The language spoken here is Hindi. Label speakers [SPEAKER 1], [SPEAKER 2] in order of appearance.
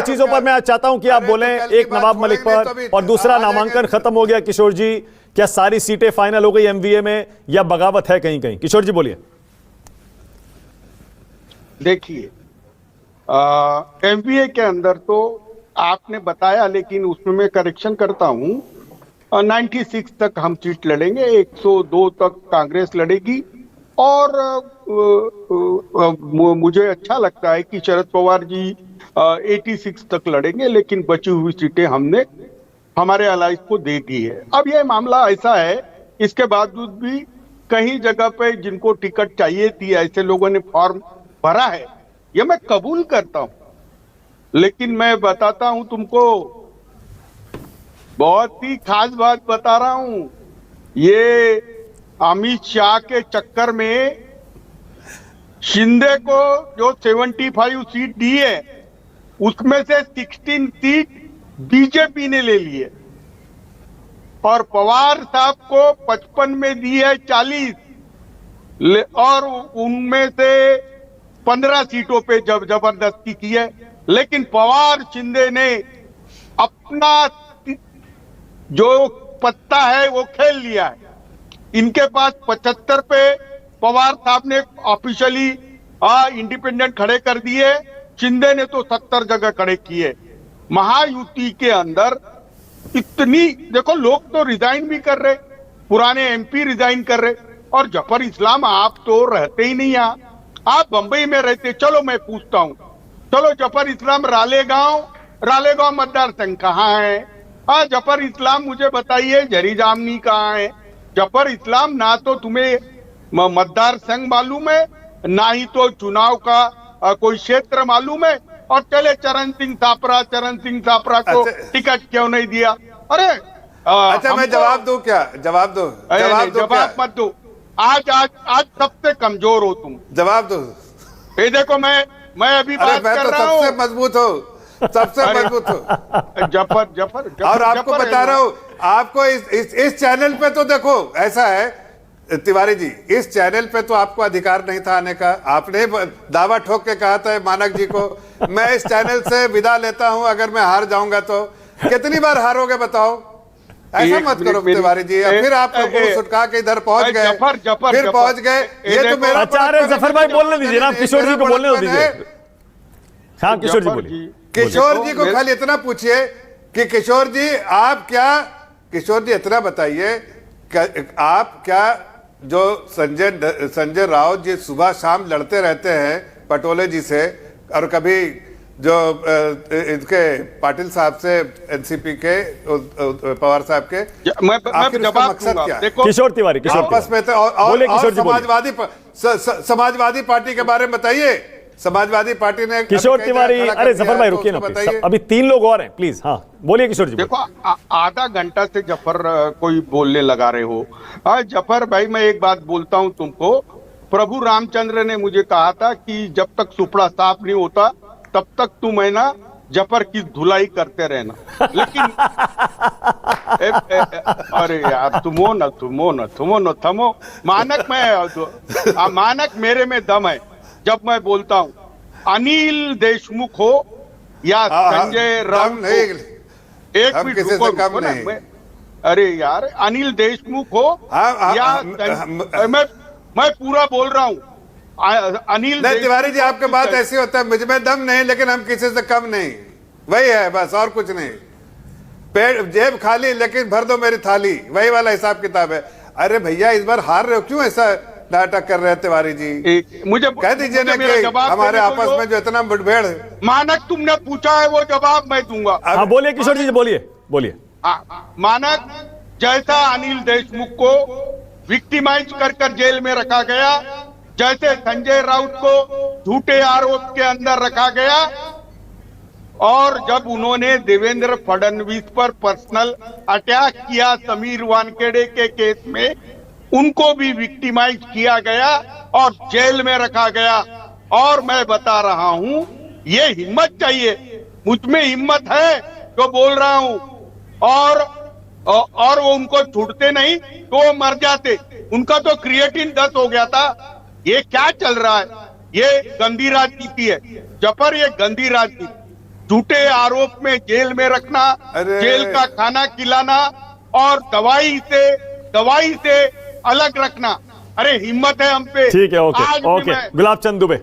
[SPEAKER 1] चीजों पर मैं चाहता हूं कि आप बोलें, एक नवाब मलिक पर और दूसरा नामांकन खत्म हो गया। किशोर जी, क्या सारी सीटें फाइनल हो गई एमवीए में या बगावत है कहीं कहीं? किशोर जी बोलिए।
[SPEAKER 2] देखिए, एमवीए के अंदर तो आपने बताया, लेकिन उसमें मैं करेक्शन करता हूं। 96 तक हम सीट लड़ेंगे, 102 तक कांग्रेस लड़ेगी। और मुझे अच्छा लगता है कि शरद पवार जी 86 तक लड़ेंगे, लेकिन बची हुई सीटें हमने हमारे अलायंस को दे दी है। अब यह मामला ऐसा है, इसके बावजूद भी कहीं जगह पे जिनको टिकट चाहिए थी, ऐसे लोगों ने फॉर्म भरा है, ये मैं कबूल करता हूं। लेकिन मैं बताता हूं तुमको, बहुत ही खास बात बता रहा हूं, ये अमित शाह के चक्कर में शिंदे को जो 75 सीट दी है, उसमें से 16 सीट बीजेपी ने ले ली है, और पवार साहब को 55 में दी है 40, और उनमें से 15 सीटों पे जबरदस्ती की है। लेकिन पवार शिंदे ने अपना जो पत्ता है वो खेल लिया है। इनके पास 75 पे पवार साहब ने ऑफिशियली इंडिपेंडेंट खड़े कर दिए, शिंदे ने तो 70 जगह खड़े किए। महायुति के अंदर इतनी, देखो लोग तो रिजाइन भी कर रहे, पुराने एमपी रिजाइन कर रहे, और जफर इस्लाम आप तो रहते ही नहीं यहाँ, आप बंबई में रहते। चलो मैं पूछता हूँ, चलो जफर इस्लाम रालेगांव मतदार संघ कहाँ है? जफर इस्लाम मुझे बताइए जरी जामनी कहाँ है? जफर इस्लाम ना तो तुम्हें मतदार संघ मालूम है, ना ही तो चुनाव का कोई क्षेत्र मालूम है। और चले चरण सिंह सापरा को टिकट क्यों नहीं दिया? अरे
[SPEAKER 3] अच्छा, मैं जवाब दूं क्या? जवाब दो,
[SPEAKER 2] जवाब मत दो। आज सबसे कमजोर हो तुम।
[SPEAKER 3] जवाब दो।
[SPEAKER 2] ये देखो, मैं अभी बात कर रहा हूँ,
[SPEAKER 3] सबसे मजबूत हो, सबसे मजबूत हो।
[SPEAKER 2] जफर
[SPEAKER 3] और आपको बता रहा हूँ, आपको इस चैनल पे तो देखो, ऐसा है तिवारी जी, इस चैनल पे तो आपको अधिकार नहीं था आने का। आपने दावा ठोक के कहा था मानक जी को, मैं इस चैनल से विदा लेता हूं अगर मैं हार जाऊंगा तो। कितनी बार हारोगे बताओ? ऐसा मत करो तिवारी जी। फिर आप मुंह सुटका के इधर पहुंच गए, फिर पहुंच गए। ये तो मेरा
[SPEAKER 1] जफर भाई बोलने दीजिए ना, किशोर जी को बोलने दीजिए। हाँ किशोर जी बोलिए।
[SPEAKER 3] किशोर जी को खाली इतना पूछिए कि किशोर जी आप क्या, किशोर जी इतना बताइए, आप क्या जो संजय राउत जी सुबह शाम लड़ते रहते हैं पटोले जी से, और कभी जो इनके पाटिल साहब से, एनसीपी के पवार साहब के, आखिर उसका मकसद क्या है?
[SPEAKER 1] किशोर तिवारी,
[SPEAKER 3] आपस में और समाजवादी पार्टी के बारे में बताइए। समाजवादी पार्टी ने,
[SPEAKER 1] किशोर तिवारी, अरे जफर भाई रुकिए ना, अभी 3 लोग और हैं, प्लीज। हाँ बोलिए किशोर जी।
[SPEAKER 2] देखो, आधा घंटा से जफर कोई बोलने लगा रहे हो। जफर भाई, मैं एक बात बोलता हूं तुमको, प्रभु रामचंद्र ने मुझे कहा था कि जब तक सुपड़ा साफ नहीं होता तब तक तुम है ना जफर की धुलाई करते रहना। लेकिन अरे यार, थमो मानक मेरे में दम है जब मैं बोलता हूं। अनिल देशमुख हो या संजय राउत, एक मिनट रुको ना। अरे यार, अनिल देशमुख हो या मैं पूरा बोल रहा हूं। अनिल
[SPEAKER 3] तिवारी जी, आपके बात ऐसी होता है, मुझ में दम नहीं लेकिन हम किसी से कम नहीं, वही है बस, और कुछ नहीं। पेट जेब खाली लेकिन भर दो मेरी थाली, वही वाला हिसाब किताब है। अरे भैया, इस बार हार रहे हो, क्यों ऐसा नाटक कर रहे हैं तिवारी जी? मुझे कह दीजिए ना कि हमारे आपस में जो इतना मुठभेड़ है।
[SPEAKER 2] मानक तुमने पूछा है वो जवाब मैं दूंगा।
[SPEAKER 1] हाँ बोलिए किशोर जी, बोलिए।
[SPEAKER 2] मानक, जैसा अनिल देशमुख को विक्टिमाइज कर जेल में रखा गया, जैसे संजय राउत को झूठे आरोप के अंदर रखा गया, और जब उन्होंने देवेंद्र फडणवीस पर पर्सनल अटैक किया समीर वानखेड़े के केस में, उनको भी विक्टिमाइज किया गया और जेल में रखा गया। और मैं बता रहा हूं, ये हिम्मत चाहिए, मुझ में हिम्मत है जो बोल रहा हूं। और वो उनको छूटते नहीं तो वो मर जाते। उनका तो क्रिएटिन 10 हो गया था। ये क्या चल रहा है? ये गंदी राजनीति है जफर, ये गंदी राजनीति। झूठे आरोप में जेल में रखना,
[SPEAKER 3] अरे।
[SPEAKER 2] जेल का खाना खिलाना और दवाई से अलग रखना। अरे हिम्मत है हम पे।
[SPEAKER 1] ठीक है, ओके
[SPEAKER 2] आज भी
[SPEAKER 1] ओके,
[SPEAKER 2] मैं
[SPEAKER 1] गुलाब चंद दुबे।